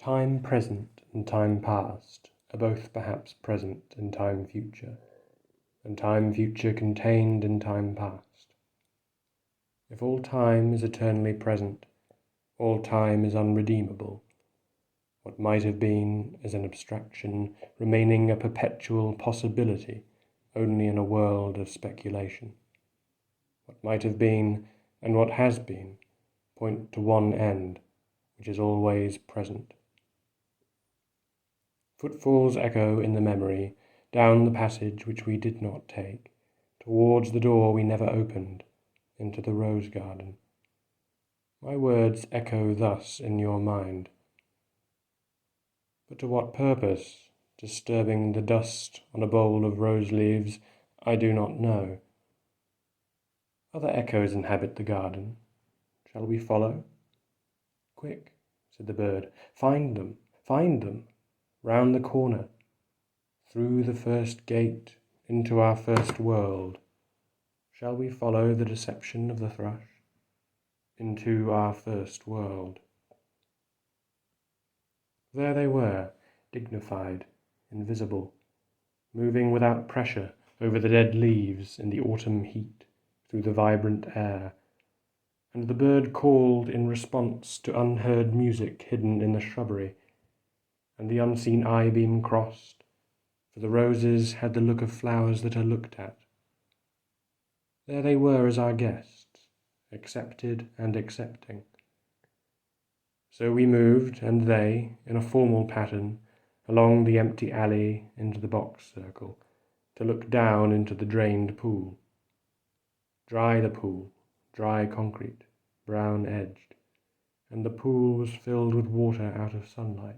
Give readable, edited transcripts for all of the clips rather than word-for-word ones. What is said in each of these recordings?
Time present and time past are both perhaps present in time future, and time future contained in time past. If all time is eternally present, all time is unredeemable. What might have been is an abstraction, remaining a perpetual possibility only in a world of speculation. What might have been and what has been point to one end, which is always present. Footfalls echo in the memory, down the passage which we did not take, towards the door we never opened, into the rose garden. My words echo thus in your mind. But to what purpose, disturbing the dust on a bowl of rose leaves, I do not know. Other echoes inhabit the garden. Shall we follow? Quick, said the bird, find them, round the corner, through the first gate, into our first world. Shall we follow the deception of the thrush? Into our first world. There they were, dignified, invisible, moving without pressure over the dead leaves in the autumn heat, through the vibrant air, and the bird called in response to unheard music hidden in the shrubbery, and the unseen eye-beam crossed, for the roses had the look of flowers that are looked at. There they were as our guests, accepted and accepting. So we moved, and they, in a formal pattern, along the empty alley into the box circle, to look down into the drained pool. Dry the pool, dry concrete, brown-edged, and the pool was filled with water out of sunlight.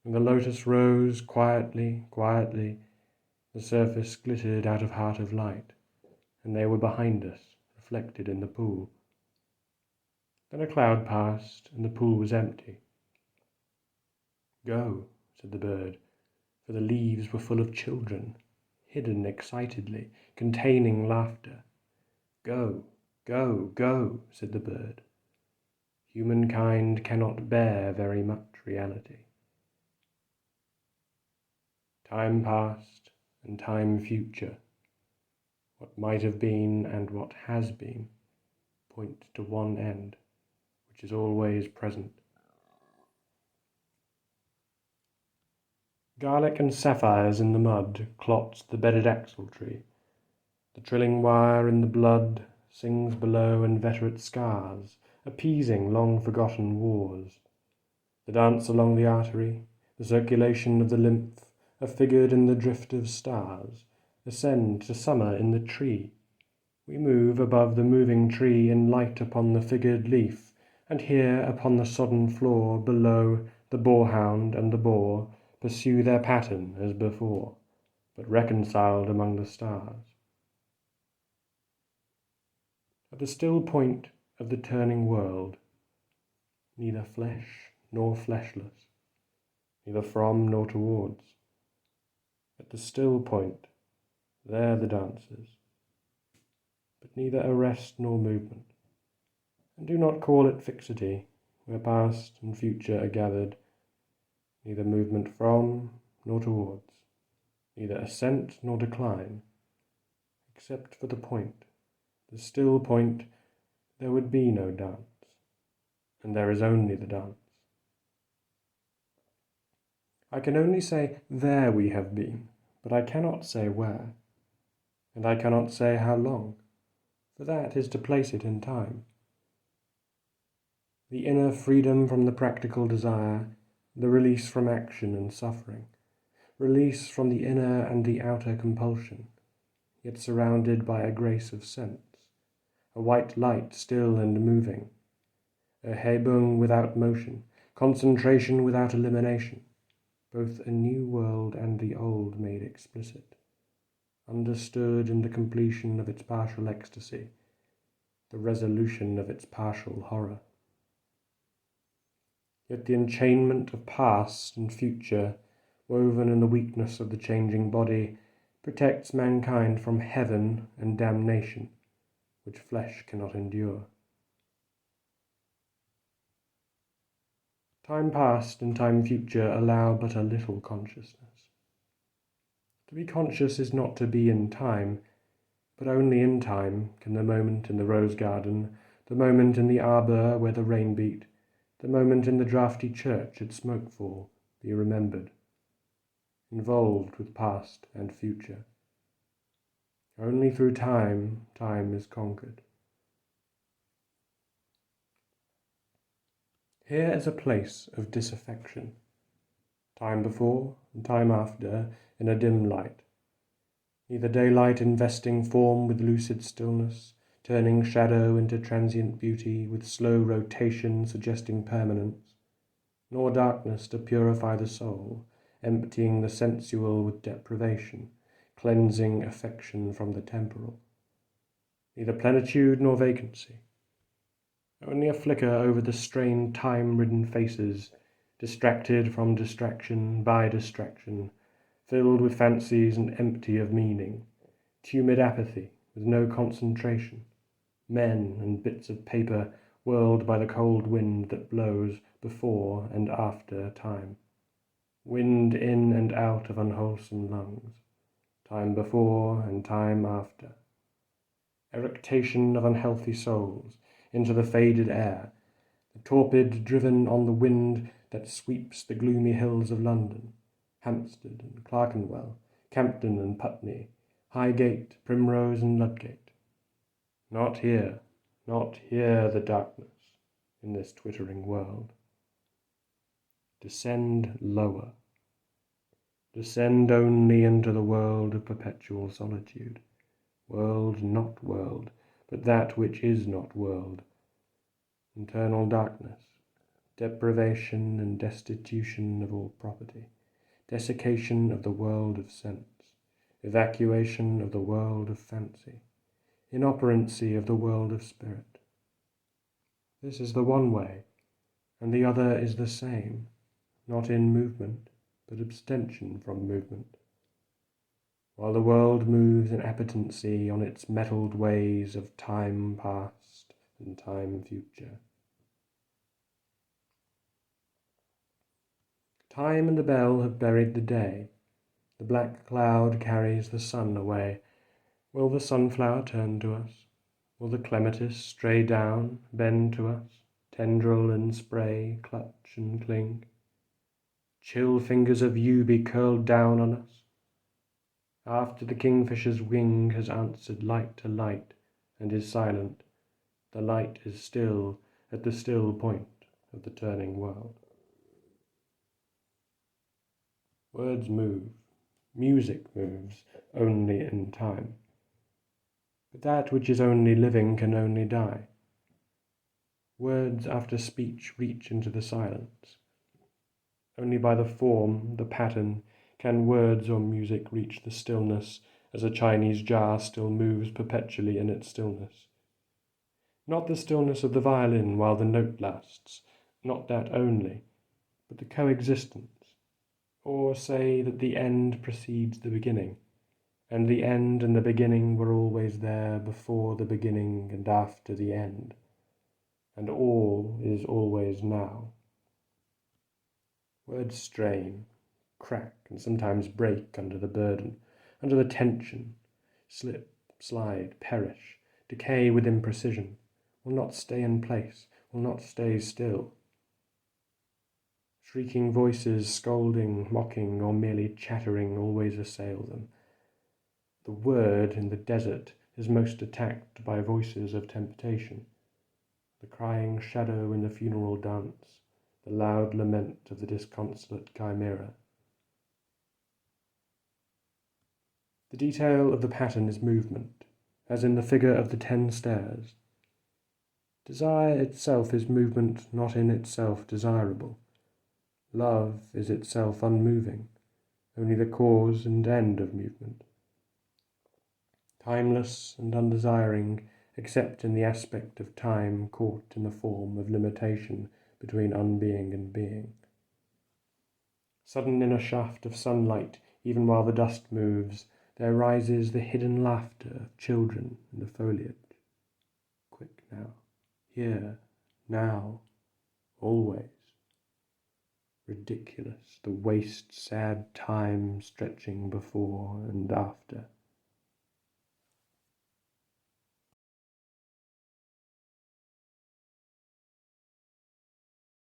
And the lotus rose quietly, the surface glittered out of heart of light, and they were behind us, reflected in the pool. Then a cloud passed, and the pool was empty. Go, said the bird, for the leaves were full of children, hidden excitedly, containing laughter. Go, go, go, said the bird. Humankind cannot bear very much reality. Time past and time future, what might have been and what has been, point to one end, which is always present. Garlic and sapphires in the mud clot the bedded axle tree. The trilling wire in the blood sings below inveterate scars, appeasing long-forgotten wars. The dance along the artery, the circulation of the lymph, are figured in the drift of stars, ascend to summer in the tree. We move above the moving tree in light upon the figured leaf, and here upon the sodden floor below the boarhound and the boar pursue their pattern as before, but reconciled among the stars. At the still point of the turning world, neither flesh nor fleshless, neither from nor towards. At the still point, there the dancers, but neither arrest nor movement. And do not call it fixity, where past and future are gathered, neither movement from nor towards, neither ascent nor decline, except for the point, the still point. There would be no dance, and there is only the dance. I can only say, there we have been, but I cannot say where, and I cannot say how long, for that is to place it in time. The inner freedom from the practical desire, the release from action and suffering, release from the inner and the outer compulsion, yet surrounded by a grace of sense, a white light still and moving, a Hebung without motion, concentration without elimination, both a new world and the old made explicit, understood in the completion of its partial ecstasy, the resolution of its partial horror. Yet the enchainment of past and future, woven in the weakness of the changing body, protects mankind from heaven and damnation, which flesh cannot endure. Time past and time future allow but a little consciousness. To be conscious is not to be in time, but only in time can the moment in the rose garden, the moment in the arbour where the rain beat, the moment in the draughty church at Smokefall be remembered, involved with past and future. Only through time, time is conquered. Here is a place of disaffection, time before and time after in a dim light, neither daylight investing form with lucid stillness, turning shadow into transient beauty with slow rotation suggesting permanence, nor darkness to purify the soul, emptying the sensual with deprivation, cleansing affection from the temporal. Neither plenitude nor vacancy. Only a flicker over the strained time-ridden faces, distracted from distraction by distraction, filled with fancies and empty of meaning, tumid apathy with no concentration, men and bits of paper whirled by the cold wind that blows before and after time, wind in and out of unwholesome lungs, time before and time after, eructation of unhealthy souls into the faded air, the torpid driven on the wind that sweeps the gloomy hills of London, Hampstead and Clerkenwell, Campden and Putney, Highgate, Primrose and Ludgate. Not here the darkness in this twittering world. Descend lower. Descend only into the world of perpetual solitude. World not world, but that which is not world. Internal darkness, deprivation and destitution of all property, desiccation of the world of sense, evacuation of the world of fancy, inoperancy of the world of spirit. This is the one way, and the other is the same, not in movement, but abstention from movement. While the world moves in appetency on its metalled ways of time past and time future. Time and the bell have buried the day. The black cloud carries the sun away. Will the sunflower turn to us? Will the clematis stray down, bend to us, tendril and spray, clutch and cling? Chill fingers of yew be curled down on us? After the kingfisher's wing has answered light to light and is silent, the light is still at the still point of the turning world. Words move, music moves only in time. But that which is only living can only die. Words after speech reach into the silence. Only by the form, the pattern, can words or music reach the stillness, as a Chinese jar still moves perpetually in its stillness. Not the stillness of the violin while the note lasts, not that only, but the coexistence. Or say that the end precedes the beginning, and the end and the beginning were always there before the beginning and after the end, and all is always now. Words strain, crack, and sometimes break under the burden, under the tension, slip, slide, perish, decay with imprecision, will not stay in place, will not stay still. Shrieking voices, scolding, mocking, or merely chattering always assail them. The word in the desert is most attacked by voices of temptation, the crying shadow in the funeral dance, the loud lament of the disconsolate chimera. The detail of the pattern is movement, as in the figure of the 10 stairs. Desire itself is movement not in itself desirable. Love is itself unmoving, only the cause and end of movement. Timeless and undesiring, except in the aspect of time caught in the form of limitation between unbeing and being. Sudden in a shaft of sunlight, even while the dust moves, there rises the hidden laughter of children in the foliage. Quick now, here, now, always. ridiculous, the waste sad time stretching before and after.